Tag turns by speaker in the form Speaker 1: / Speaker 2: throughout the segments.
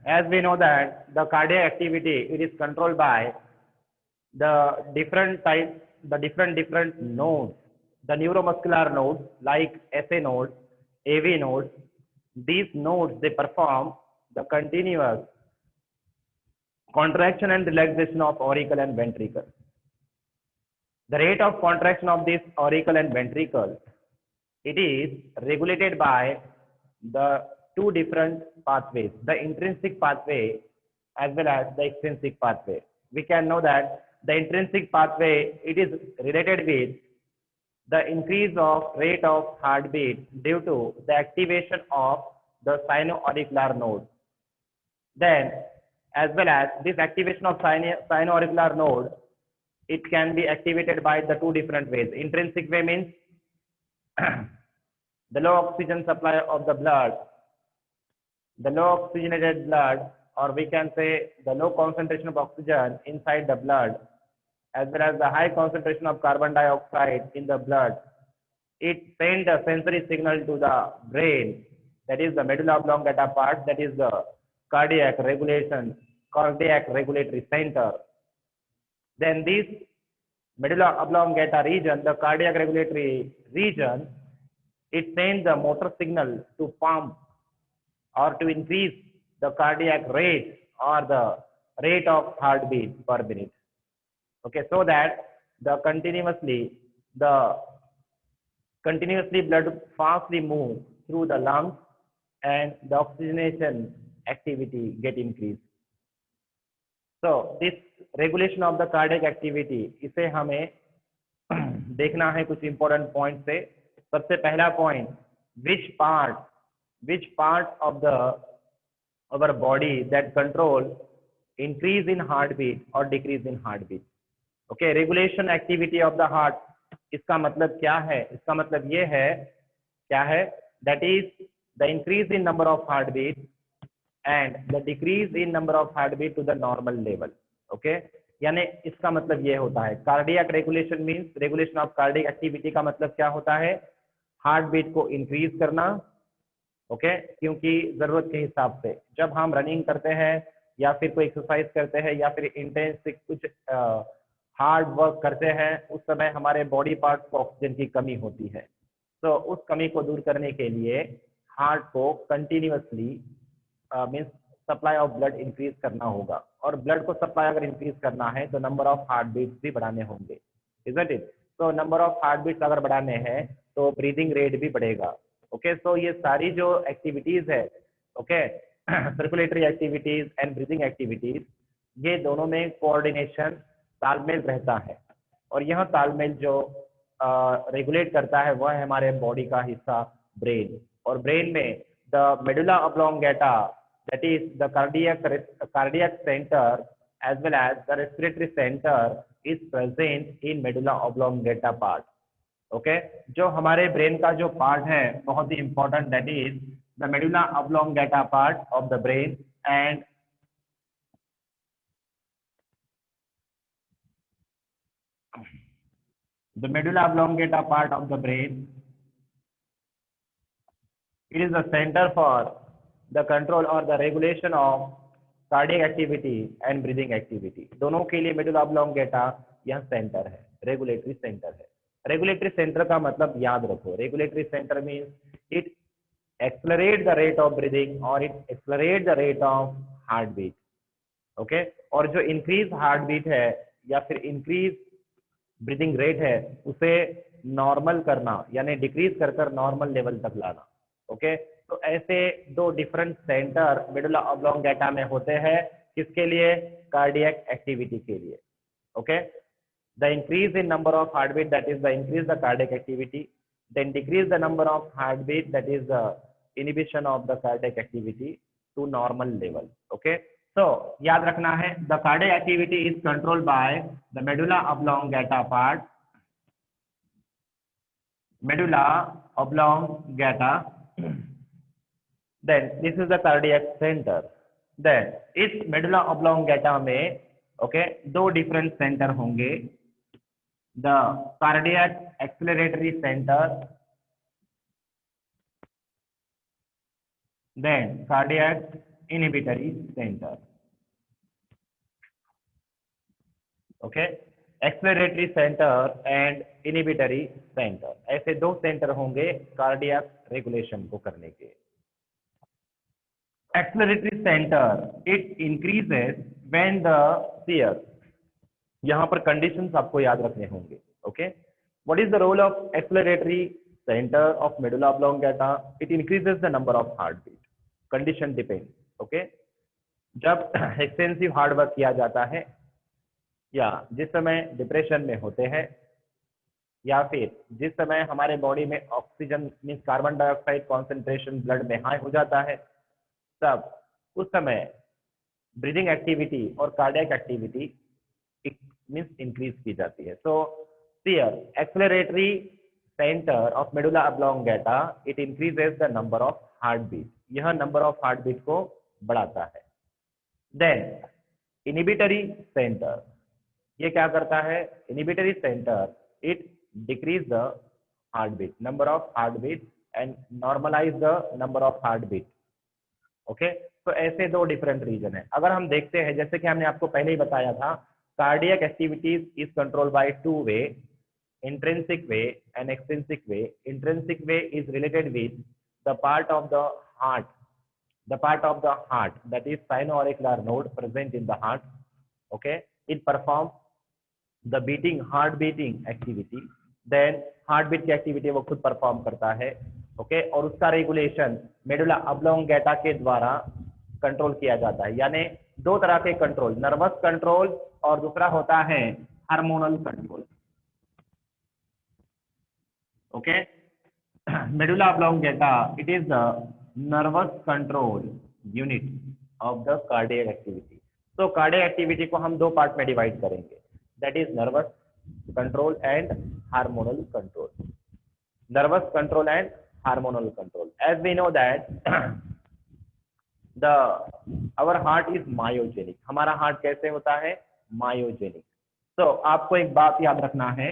Speaker 1: as we know that the cardiac activity, it is controlled by the different types, the different nodes, the neuromuscular nodes like SA nodes, AV nodes. These nodes, they perform the continuous contraction and relaxation of auricle and ventricle. The rate of contraction of this auricle and ventricle, it is regulated by the two different pathways, the intrinsic pathway as well as the extrinsic pathway. We can know that the intrinsic pathway, it is related with the increase of rate of heartbeat due to the activation of the sinoauricular node. Then, as well as this activation of sinoauricular node, it can be activated by the two different ways. Intrinsic way means the low oxygen supply of the blood, the low oxygenated blood, or we can say the low concentration of oxygen inside the blood, as well as the high concentration of carbon dioxide in the blood. It sends a sensory signal to the brain, that is the medulla oblongata part, that is the cardiac regulatory center. Then this medulla oblongata region, the cardiac regulatory region, it sends the motor signal to pump or to increase the cardiac rate or the rate of heartbeat per minute. Okay, so that the continuously blood fastly moves through the lungs and the oxygenation activity get increased. So this regulation of the cardiac activity, इसे हमें देखना है कुछ important point से. सबसे पहला point, which part of the our body that control increase in heartbeat or decrease in heartbeat. Okay, regulation activity of the heart, इसका मतलब क्या है? इसका मतलब ये है, क्या है? That is the increase in number of heartbeat and the decrease in number of heartbeat to the normal level. Okay, यानी इसका मतलब ये होता है cardiac regulation means regulation of cardiac activity का मतलब क्या होता है? हार्ट बीट को इंक्रीज करना. ओके, क्योंकि जरूरत के हिसाब से जब हम रनिंग करते हैं या फिर कोई एक्सरसाइज करते हैं या फिर इंटेंस कुछ हार्ड वर्क करते हैं, उस समय हमारे बॉडी पार्ट्स को ऑक्सीजन की कमी होती है. तो उस कमी को दूर करने के लिए हार्ट को continuously means supply of blood increase करना होगा. और ब्लड को सप्लाई अगर इंक्रीज करना है तो नंबर ऑफ हार्ट बीट्स भी बढ़ाने होंगे. Isn't it? तो नंबर ऑफ हार्ट बीट्स अगर बढ़ाने हैं तो ब्रीदिंग रेट भी बढ़ेगा. ओके, सो ये सारी जो एक्टिविटीज है, okay, circulatory activities and breathing activities, ये दोनों में कोऑर्डिनेशन तालमेल रहता है. और यह तालमेल जो रेगुलेट करता है वह है हमारे बॉडी का हिस्सा ब्रेन. और ब्रेन में the medulla oblongata, that is the cardiac center as well as the respiratory center is present in medulla oblongata part. Okay, जो हमारे ब्रेन का जो पार्ट है बहुत ही important, that is the medulla oblongata part of the brain. And the medulla oblongata part of the brain, it is the center for the control or the regulation of cardiac activity and breathing activity. दोनों के लिए medulla oblongata यह centre है, regulatory centre है. Regulatory centre का मतलब याद रखो, regulatory centre means it accelerate the rate of breathing और it accelerate the rate of heart beat. Okay, और जो इंक्रीज हार्ट बीट है या फिर इंक्रीज ब्रीदिंग रेट है उसे नॉर्मल करना यानी डिक्रीज कर नॉर्मल लेवल तक लाना. ओके, तो ऐसे दो डिफरेंट सेंटर मेडुला ऑब्लोंगेटा में होते हैं. किसके लिए? कार्डियक एक्टिविटी के लिए. Okay, the increase in number of heartbeat, that is the increase the cardiac activity, then decrease the number of heartbeat, that is the inhibition of the cardiac activity to normal level. Okay, so याद रखना है, the cardiac activity is controlled by the medulla oblongata part, medulla oblongata. Then this is the cardiac center. Then इस medulla oblongata में okay दो different center होंगे, the cardiac acceleratory center, then cardiac inhibitory centre. Okay, acceleratory centre and inhibitory centre, ऐसे दो centre होंगे cardiac regulation को करने के। Acceleratory centre it increases when the shear, यहाँ पर कंडीशंस आपको याद रखने होंगे। Okay, what is the role of acceleratory centre of medulla oblongata? It increases the number of heart beat. Condition depend. Okay, जब एक्सटेंसिव हार्ड वर्क किया जाता है या जिस समय डिप्रेशन में होते हैं या फिर जिस समय हमारे बॉडी में oxygen means carbon dioxide concentration blood में हाई हो जाता है, तब उस समय ब्रीदिंग एक्टिविटी और कार्डियक एक्टिविटी मीन्स इंक्रीज की जाती है। So here acceleratory centre of medulla oblongata it increases the number of heart beat, यह नंबर ऑफ हार्ट बीट को बढ़ाता है। देन इनहिबिटरी सेंटर, ये क्या करता है? Inhibitory centre it decrease the heart beat, number of heart beat and normalise the number of heart beat. Okay, तो ऐसे दो डिफरेंट रीजन है। अगर हम देखते हैं, जैसे कि हमने आपको पहले ही बताया था, cardiac activities is control by two way, intrinsic way and extrinsic way. Intrinsic way is related with the part of the heart, that is sino-auricular node present in the heart. Okay, it performs the heart beating activity, then heart beat की activity वो खुद perform करता है। Okay, और उसका regulation medulla oblongata के द्वारा control किया जाता है। यानी दो तरह के कंट्रोल, नर्वस कंट्रोल और दूसरा होता है hormonal control. Okay, medulla oblongata it is the nervous control unit of the cardiac activity. तो कार्डियक एक्टिविटी को हम दो पार्ट में डिवाइड करेंगे, that is nervous control and hormonal control. Nervous control and hormonal control, as we know that the our heart is myogenic. हमारा heart कैसे होता है? मायोजेनिक। तो आपको एक बात याद रखना है,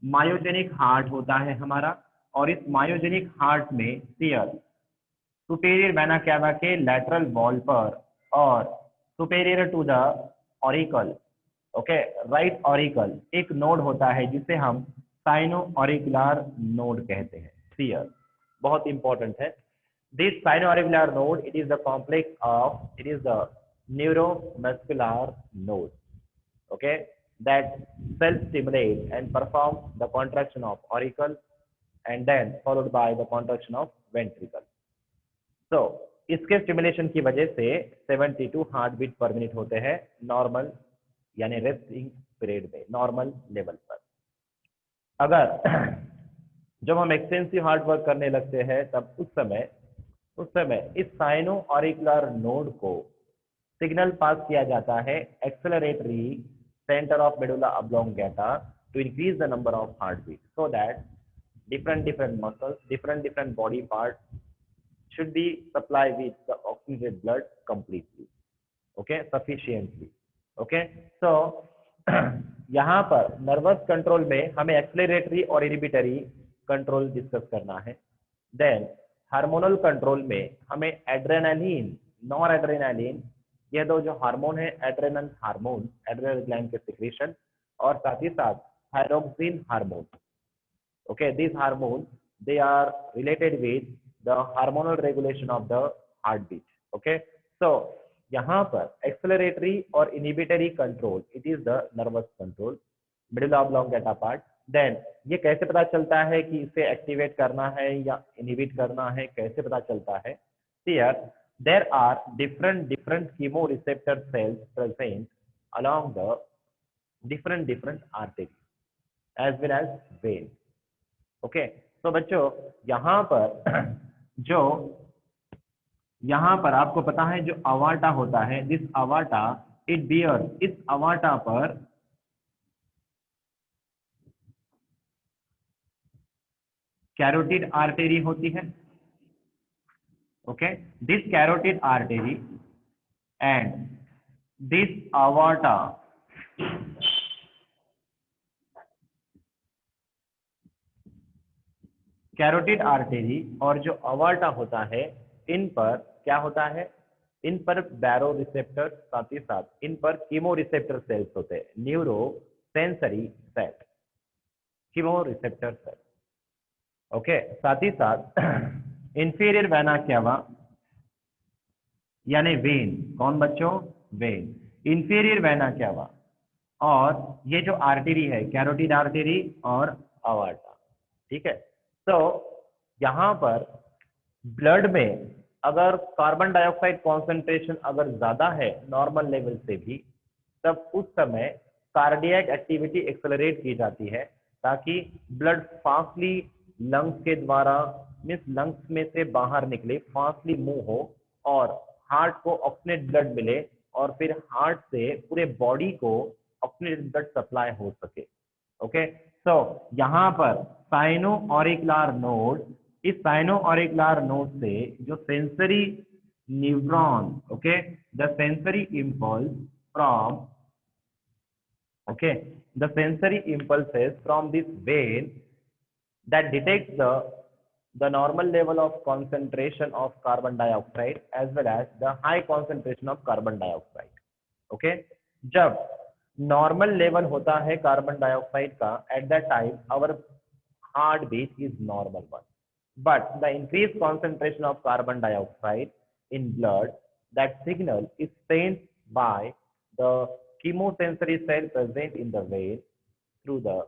Speaker 1: मायोजेनिक हार्ट होता है हमारा, और इस मायोजेनिक हार्ट में शियर सुपेरियर वेना कैवा के लैटरल वॉल पर और superior to the auricle, okay, right auricle एक नोड होता है जिसे हम साइनो ऑरिकुलर नोड कहते हैं। शियर बहुत इंपॉर्टेंट है। This cyano auricular node it is the complex of, it is the neuromuscular node, okay, that self-stimulate and perform the contraction of auricle and then followed by the contraction of ventricle. So इसके stimulation की वजह से 72 heart beat per minute होते हैं normal यानी resting period में, normal level पर। अगर जब हम एक्सटेंसिव हार्ट वर्क करने लगते हैं तब उस समय इस साइनो ऑरिकुलर नोड को सिग्नल पास किया जाता है एक्सेलरेटरी center of medulla oblongata to increase the number of heartbeat, so that different muscles, different body parts should be supplied with the oxygenated blood completely, okay, sufficiently. Okay, so यहाँ पर nervous control में हमें एक्सेलरेटरी और inhibitory control discuss करना है। Then hormonal control में हमें adrenaline, nor adrenaline, ये दो जो हार्मोन है, एड्रेनल हार्मोन, एड्रेनल ग्लैंड के सिक्रीशन, और साथ ही साथ thyroxine hormone. Okay, this hormone they are related with the hormonal regulation of the heart beat. Okay, so यहाँ पर एक्सेलरेटरी और inhibitory control it is the nervous control, medulla oblongata part. Then ये कैसे पता चलता है कि इसे एक्टिवेट करना है या इनहिबिट करना है, कैसे पता चलता है? Here there are different chemoreceptor cells present along the different arteries as well as veins. Okay, तो बच्चों यहाँ पर आपको पता है जो अवाटा होता है, दिस अवाटा इट बियर, इस अवाटा पर कैरोटिड आर्टरी होती है। Okay, this carotid artery and this aorta carotid artery और जो अवार्टा होता है, इन पर क्या होता है? इन पर बैरो रिसेप्टर, साथ ही साथ इन पर कीमो रिसेप्टर सेल्स होते हैं, neuro sensory cell, chemo receptor cell. Okay, साथ ही साथ इंफीरियर वेना केवा यानी वेन, कौन बच्चों, वेन, इंफीरियर वेना केवा, और ये जो आर्टरी है कैरोटिड आर्टरी और अवार्टा, ठीक है। तो यहाँ पर ब्लड में अगर कार्बन डाइऑक्साइड कॉन्सेंट्रेशन अगर ज्यादा है नॉर्मल लेवल से भी, तब उस समय कार्डियक एक्टिविटी एक्सेलरेट की जाती है, ताकि ब्लड फास्टली लंग्स के द्वारा, मीन्स लंग्स में से बाहर निकले, फास्टली मूव हो और हार्ट को ऑक्सीजनेट ब्लड मिले, और फिर हार्ट से पूरे बॉडी को ऑक्सीजनेट ब्लड सप्लाई हो सके। ओके, सो यहाँ पर साइनो ऑरिकुलर नोड, इस साइनो ऑरिकुलर नोड से जो sensory neuron, okay, the sensory impulse from, okay, the sensory impulses from this when that detects the normal level of concentration of carbon dioxide as well as the high concentration of carbon dioxide. Okay, जब normal level होता है carbon dioxide का, at that time our heart beat is normal one, but the increase concentration of carbon dioxide in blood, that signal is sent by the chemosensory cell present in the vein through the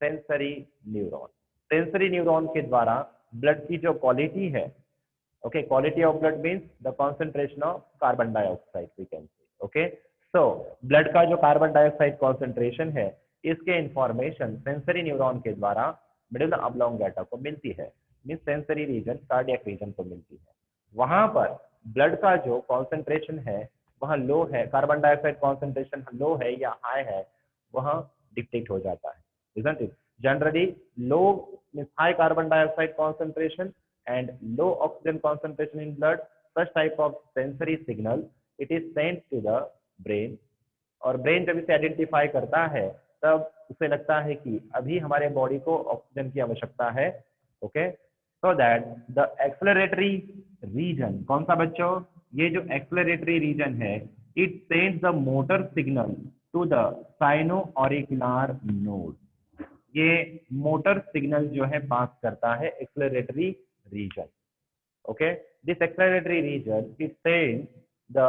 Speaker 1: sensory neuron. Sensory neuron के द्वारा blood की जो quality है, okay, quality of blood means the concentration of carbon dioxide, we can say, okay. So blood का जो carbon dioxide concentration है, इसके information sensory neuron के द्वारा मिडिल ऑब्लोंगेटा को मिलती है, means sensory region, cardiac region को मिलती है। वहां पर ब्लड का जो कॉन्सेंट्रेशन है वह लो है, कार्बन डाइऑक्साइड कॉन्सेंट्रेशन लो है या हाई है, वह डिटेक्ट हो जाता है, isn't it? Generally, low means high carbon dioxide concentration and low oxygen concentration in blood. Such type of sensory signal, it is sent to the brain, और brain जब इसे आइडेंटिफाई करता है तब उसे लगता है कि अभी हमारे बॉडी को ऑक्सीजन की आवश्यकता है। Okay, so that the acceleratory region, कौन सा बच्चों, ये जो एक्सेलरेटरी रीजन है, it sends the motor signal to the sino auricular node, ये मोटर सिग्नल जो है पास करता है acceleratory region. Okay, this acceleratory region it send the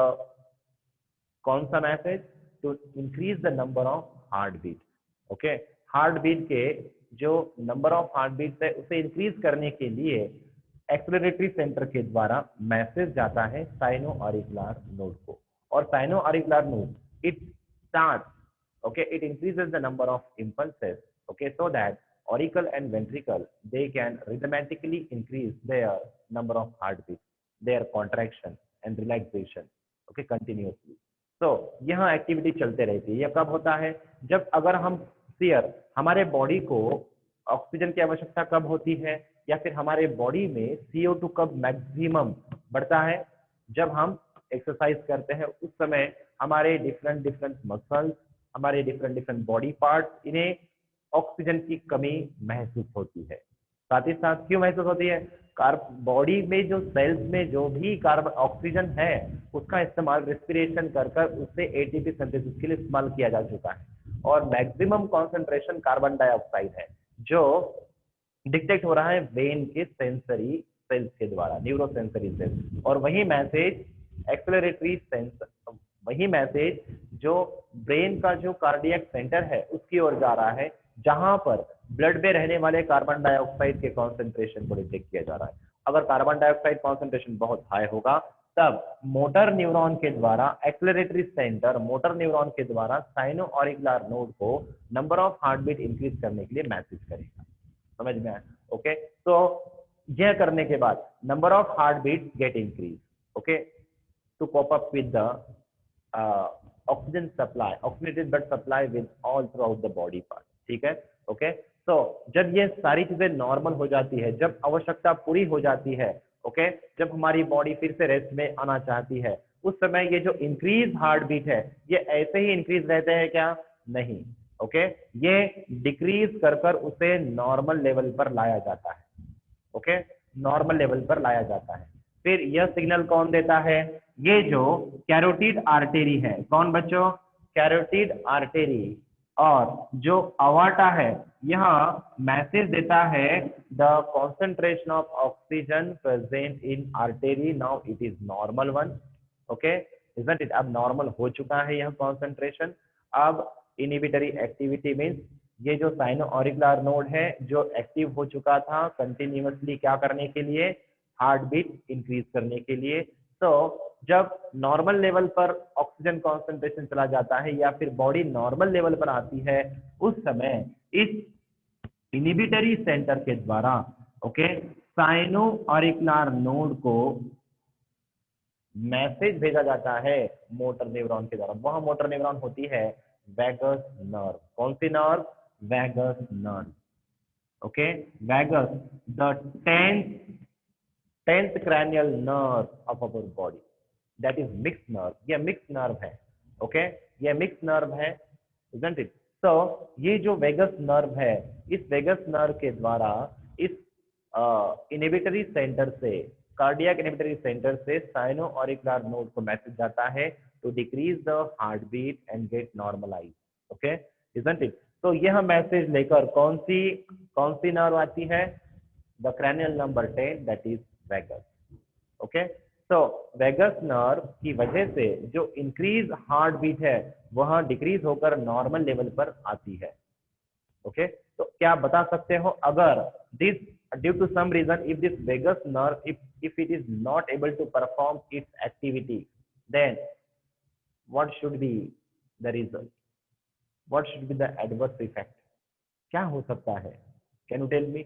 Speaker 1: कौन सा message, to increase the number of heart beat. Okay, heart beat के जो number of heart beat है उसे इंक्रीज करने के लिए एक्सेलरेटरी सेंटर के द्वारा मैसेज जाता है साइनो ऑरिकुलर नोड को, और cyano auricular node it start, okay, it increases the number of impulses, okay, so that auricle and ventricle, they can rhythmically increase their number of heartbeats, their contraction and relaxation, okay, continuously. so यह activity चलते रहती है। यह कब होता है, जब अगर हम सियर, हमारे बॉडी को ऑक्सीजन की आवश्यकता कब होती है, या फिर हमारे बॉडी में CO2 कब मैक्सिमम बढ़ता है, जब हम एक्सरसाइज करते हैं, उस समय हमारे डिफरेंट डिफरेंट मसल्स, हमारे डिफरेंट डिफरेंट बॉडी पार्ट्स, इन्हें ऑक्सीजन की कमी महसूस होती है। साथ ही साथ क्यों महसूस होती है, बॉडी में जो सेल्स में जो भी कार्बन ऑक्सीजन है उसका इस्तेमाल रेस्पिरेशन कर कर उससे एटीपी सिंथेसिस के लिए इस्तेमाल किया जा चुका है, और मैक्सिमम कॉन्सेंट्रेशन कार्बन डाइऑक्साइड है जो डिटेक्ट हो रहा है वेन के सेंसरी सेल्स के द्वारा, न्यूरो सेंसरी सेल्स, और वही मैसेज एक्सेलरेटरी सेंसर, वही मैसेज जो ब्रेन का जो कार्डियक सेंटर है उसकी ओर जा रहा है, जहां पर ब्लड में रहने वाले कार्बन डाइऑक्साइड के कॉन्सेंट्रेशन को डिटेक्ट किया जा रहा है। अगर कार्बन डाइऑक्साइड कॉन्सेंट्रेशन बहुत हाई होगा तब मोटर न्यूरॉन के द्वारा एक्सेलरेटरी सेंटर, मोटर न्यूरॉन के द्वारा साइनो ऑरिकुलर नोड को नंबर ऑफ हार्टबीट इंक्रीज करने के लिए मैसेज करेगा। समझ में आया? ओके, तो यह करने के बाद number of heartbeat get increase, okay, to cope up with the oxygen supply, oxygenated blood supply with all throughout the body part. ठीक है, ओके। तो जब ये सारी चीजें नॉर्मल हो जाती है, जब आवश्यकता पूरी हो जाती है, ओके, जब हमारी बॉडी फिर से रेस्ट में आना चाहती है, उस समय ये जो इंक्रीज हार्ट बीट है ये ऐसे ही इंक्रीज रहते हैं क्या? नहीं, ओके, ये डिक्रीज कर कर उसे नॉर्मल लेवल पर लाया जाता है। ओके, नॉर्मल लेवल पर लाया जाता है। फिर यह सिग्नल कौन देता है? ये जो कैरोटिड आर्टेरी है, कौन बच्चों, कैरोटिड आर्टेरी, और जो अवाटा है यह मैसेज देता है the concentration of oxygen present in artery, now it is normal one, okay, isn't it, अब नॉर्मल हो चुका है यह कॉन्सेंट्रेशन। अब इनहिबिटरी एक्टिविटी मीन्स ये जो साइनो ऑरिकुलर नोड है जो एक्टिव हो चुका था कंटिन्यूअसली क्या करने के लिए, हार्ट बीट इंक्रीज करने के लिए। तो जब नॉर्मल लेवल पर ऑक्सीजन कॉन्सेंट्रेशन चला जाता है या फिर बॉडी नॉर्मल लेवल पर आती है, उस समय इस इनहिबिटरी सेंटर के द्वारा, ओके, साइनो ऑरिकुलर नोड को मैसेज भेजा जाता है मोटर न्यूरॉन के द्वारा। वह मोटर न्यूरॉन होती है वैगस नर्व। कौन सी nerve, vagus nerve, okay, vagus the tenth cranial nerve of our body, that is mixed nerve, ये mixed nerve है, ओके, ये mixed nerve है, isn't it? तो ये जो वेगस नर्व है, इस वेगस नर्व के द्वारा इस इनहिबिटरी सेंटर से, कार्डियक इनहिबिटरी सेंटर से साइनो ऑरिकुलर नोड को मैसेज जाता है to decrease the heart beat and get normalise, okay, isn't it? तो यह मैसेज लेकर कौन सी नर्व आती है, the cranial number 10, that is vagus, okay. तो वेगस नर्व की वजह से जो इंक्रीज हार्ट बीट है वह डिक्रीज होकर नॉर्मल लेवल पर आती है, ओके। तो क्या बता सकते हो, अगर this due to some reason if this vagus nerve if it is not able to perform its activity, then what should be the result, what should be the adverse effect, क्या हो सकता है, can you tell me,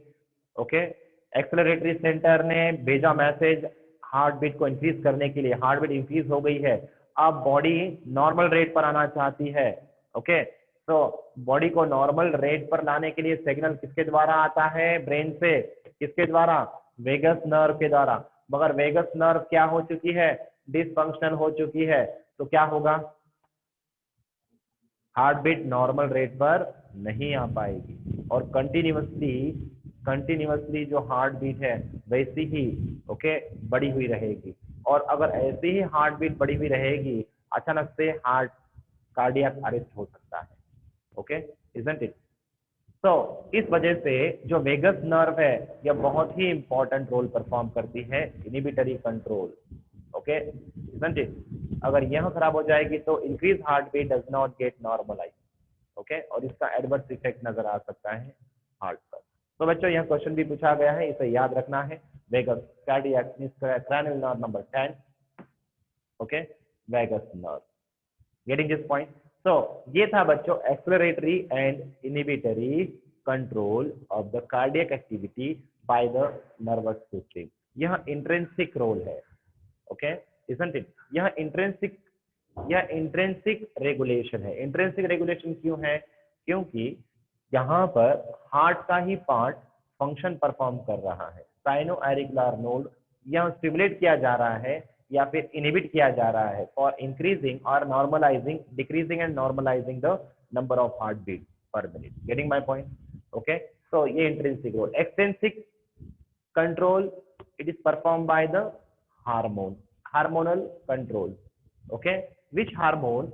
Speaker 1: okay. Acceleratory centre ने भेजा message heart beat को increase करने के लिए, हार्ट बीट इंक्रीज हो गई है, अब बॉडी नॉर्मल रेट पर आना चाहती है, ओके। तो बॉडी को नॉर्मल रेट पर लाने के लिए सिग्नल किसके द्वारा आता है, ब्रेन से, किसके द्वारा, वेगस नर्व के द्वारा, मगर वेगस नर्व क्या हो चुकी है, डिसफंक्शनल हो चुकी है, तो क्या होगा, हार्ट बीट नॉर्मल रेट पर नहीं आ पाएगी और कंटिन्यूअसली जो हार्ट बीट है वैसी ही, ओके, बढ़ी हुई रहेगी। और अगर ऐसी ही हार्ट बीट बढ़ी हुई रहेगी, अचानक से हार्ट कार्डियक अरेस्ट हो सकता है, ओके, इजंट इट। तो इस वजह से जो वेगस नर्व है यह बहुत ही इंपॉर्टेंट रोल परफॉर्म करती है inhibitory control, okay, isn't it. अगर यह खराब हो जाएगी तो increase heart beat does not get normalise, okay, और इसका एडवर्स इफेक्ट नजर आ सकता है हार्ट पर। तो बच्चों यह क्वेश्चन भी पूछा गया है, इसे याद रखना है, vagus cardiac cranial nerve number 10, okay, vagus nerve, getting this point. तो ये था बच्चों acceleratory and inhibitory control of the cardiac activity by the nervous system. यह इंट्रिंसिक रोल है, ओके, इजंट इट। यह इंट्रिंसिक रेगुलेशन है। इंट्रिंसिक रेगुलेशन क्यों है, क्योंकि यहाँ पर हार्ट का ही पार्ट फंक्शन परफॉर्म कर रहा है, साइनो ऑरिकुलर नोड यह स्टिमुलेट किया जा रहा है या फिर इनहिबिट किया जा रहा है फॉर इंक्रीजिंग और normalising, decreasing and normalising the number of heart beat per minute, getting my point, okay. तो ये intrinsic role. Extrinsic control, it is perform by the hormone, hormonal control, okay, which hormone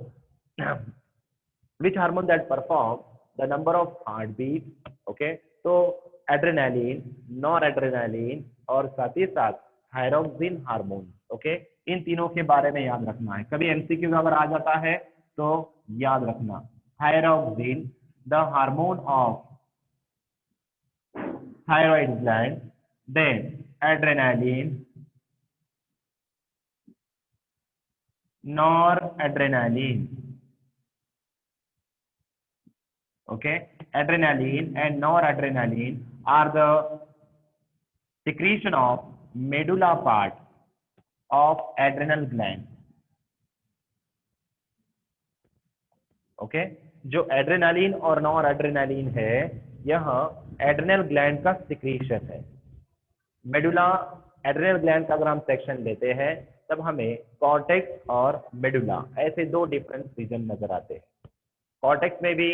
Speaker 1: which hormone that perform the number of heartbeat, okay, तो adrenaline, noradrenaline और साथ ही साथ thyroxine hormone, okay, इन तीनों के बारे में याद रखना है। कभी एमसीक्यू में अगर आ जाता है तो याद रखना, thyroxine the hormone of thyroid gland, then adrenaline, noradrenaline, okay, adrenaline and noradrenaline are the secretion of medulla part of adrenal gland, okay। जो एड्रेनालिन और नॉर एड्रेनालिन है यह एड्रेनल ग्लैंड का सिक्रीशन है। मेडुला एड्रेनल ग्लैंड का अगर हम section लेते हैं तब हमें कॉर्टेक्स और मेडुला ऐसे दो डिफरेंट रीजन नजर आते हैं। कॉर्टेक्स में भी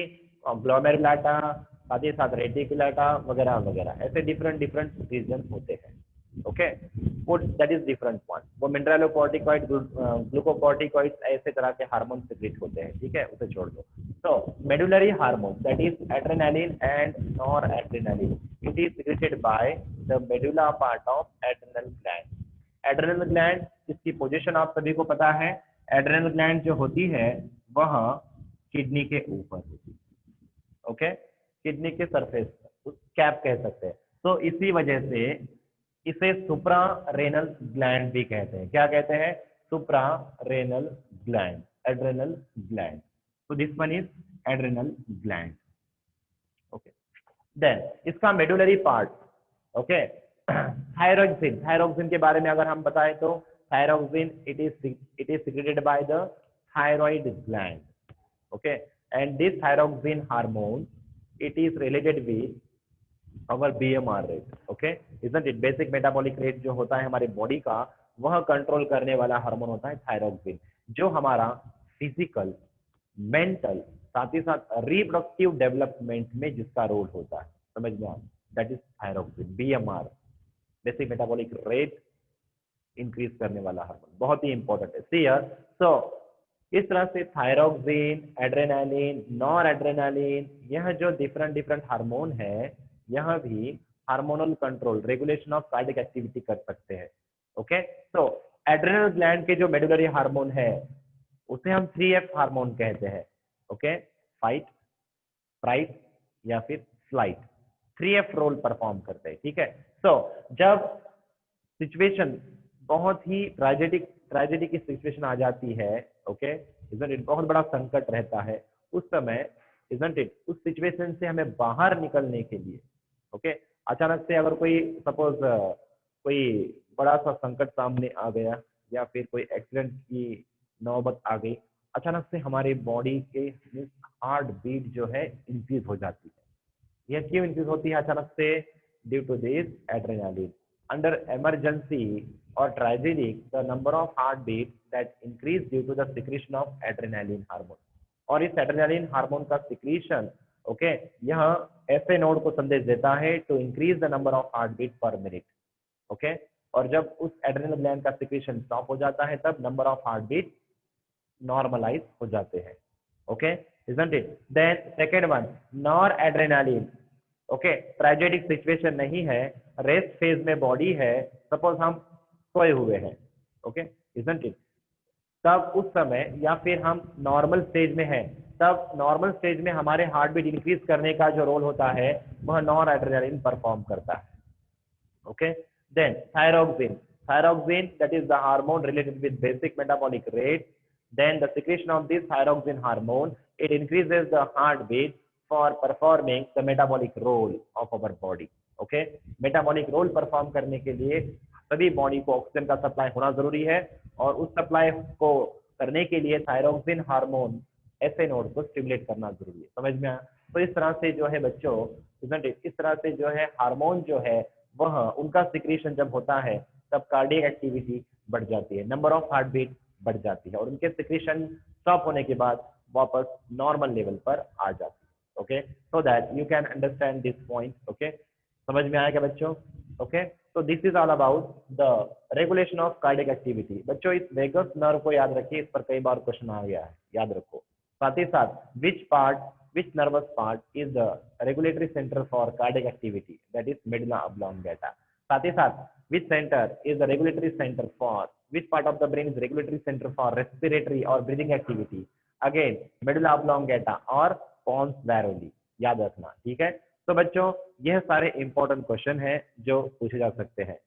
Speaker 1: ग्लोमेरुलाटा, साथ ही साथ रेटिकुलाटा वगैरह वगैरह ऐसे डिफरेंट रीजन होते हैं, ओके, वो दैट इज डिफरेंट वन। वो मिनरलोकॉर्टिकॉइड, ग्लूकोकॉर्टिकॉइड ऐसे तरह के हार्मोन सिक्रेट होते हैं, ठीक है, उसे छोड़ दो। तो medullary hormone that is adrenaline and nor adrenaline, it is secreted by the medulla part of adrenal gland. Adrenal gland, इसकी पोजीशन आप सभी को पता है। एड्रेनल ग्लैंड जो होती है वह किडनी के ऊपर होती है, ओके, किडनी के सरफेस पर, कैप कह सकते हैं। तो इसी वजह से इसे सुप्रा रेनल ग्लैंड भी कहते हैं। क्या कहते हैं? Supra renal gland, adrenal gland. तो this one is adrenal gland, okay. Then इसका medullary part, okay, thyroxine. Thyroxine के बारे में अगर हम बताएं तो thyroxine it is secreted by the thyroid gland, okay, and this thyroxine hormone it is related with our BMR rate, okay, isn't it? Basic metabolic rate जो होता है हमारे बॉडी का, वह कंट्रोल करने वाला हार्मोन होता है थायरोक्सिन, जो हमारा फिजिकल, मेंटल, साथ ही साथ रिप्रोडक्टिव डेवलपमेंट में जिसका रोल होता है, समझ में आया? That is thyroxine, BMR, basic metabolic rate increase करने वाला हार्मोन, बहुत ही इंपॉर्टेंट है। सी हियर, सो इस तरह से थायरोक्सिन, एड्रेनालिन, नॉर एड्रेनालिन, यह जो डिफरेंट डिफरेंट हार्मोन है, यह भी hormonal control, regulation of cardiac activity कर सकते हैं, ओके। तो एड्रेनल ग्लैंड के जो मेडुलरी हार्मोन है उसे हम 3F हार्मोन कहते हैं, ओके, फाइट, फ्राइट या फिर फ्लाइट, 3F रोल परफॉर्म करते हैं, ठीक है। तो जब सिचुएशन बहुत ही ट्रेजेडी की सिचुएशन आ जाती है, ओके, इजंट इट, बहुत बड़ा संकट रहता है उस समय, इजंट इट, उस सिचुएशन से हमें बाहर निकलने के लिए, ओके, अचानक से अगर कोई सपोज कोई बड़ा सा संकट सामने आ गया या फिर कोई एक्सीडेंट की नौबत आ गई, अचानक से हमारी बॉडी के हार्ट बीट जो है इंक्रीज हो जाती है। यह क्यों इंक्रीज होती है अचानक से? Due to this adrenaline. Under emergency or tragedy, the number of heartbeat that increase due to the secretion of adrenaline hormone. और इस एड्रेनालिन हार्मोन का सिक्रीशन, ओके, यह ऐसे नोड को संदेश देता है to increase the number of heartbeat per minute, okay. और जब उस एड्रेनल ग्लैंड का सिक्रीशन स्टॉप हो जाता है तब नंबर ऑफ हार्टबीट नॉर्मलाइज हो जाते हैं, okay, isn't it? Then second one, noradrenaline, okay, tragedic situation नहीं है, रेस्ट फेज में बॉडी है, सपोज हम सोए हुए हैं, ओके, isn't it? तब उस समय या फिर हम नॉर्मल स्टेज में हैं, तब नॉर्मल स्टेज में हमारे हार्ट बीट इंक्रीज करने का जो रोल होता है वह नॉरएड्रेनालिन परफॉर्म करता है, ओके। Then thyroxine, thyroxine that is the hormone related with basic metabolic rate. Then the secretion of this thyroxine hormone, it increases the heartbeat for performing the metabolic role of our body, okay। metabolic role perform करने के लिए सभी body को oxygen का supply होना जरूरी है, और उस सप्लाई को करने के लिए थायरोक्सिन हार्मोन ऐसे नोड को स्टिमुलेट करना जरूरी है, समझ में आया? तो इस तरह से जो है बच्चों, इस तरह से जो है हार्मोन जो है वह उनका सिक्रीशन जब होता है तब कार्डियक एक्टिविटी बढ़ जाती है, नंबर ऑफ हार्ट बीट बढ़ जाती है, और उनके सिक्रीशन स्टॉप होने के बाद वापस नॉर्मल लेवल पर आ जाती है, okay. So that you can understand this point, okay, समझ में आया क्या बच्चों? ओके, तो this is all about the regulation of cardiac activity. बच्चों इस वेगस नर्व को याद रखिए, इस पर कई बार क्वेश्चन आ गया है, याद रखो। साथ ही साथ which nervous part is the regulatory centre for cardiac activity, that is medulla oblongata. साथ ही साथ which center is the regulatory center for, which part of the brain is regulatory center for respiratory or breathing activity, again medulla oblongata और pons varoli, याद रखना, ठीक है। तो बच्चों यह सारे इंपॉर्टेंट क्वेश्चन हैं जो पूछे जा सकते हैं।